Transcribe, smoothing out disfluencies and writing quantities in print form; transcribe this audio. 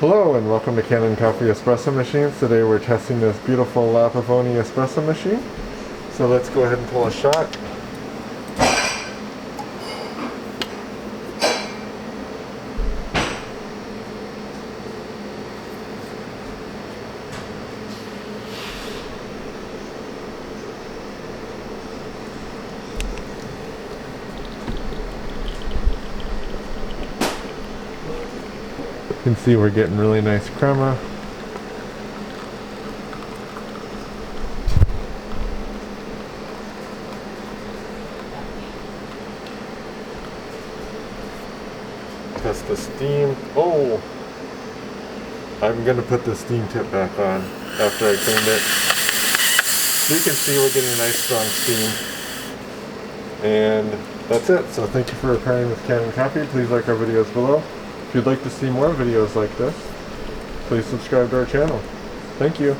Hello and welcome to Canon Coffee Espresso Machines. Today we're testing this beautiful Pavoni espresso machine. So let's go ahead and pull a shot. You can see we're getting really nice crema. Test the steam. Oh! I'm gonna put the steam tip back on after I cleaned it. You can see we're getting nice strong steam. And that's it. So thank you for repairing with Canon Coffee. Please like our videos below. If you'd like to see more videos like this, please subscribe to our channel. Thank you.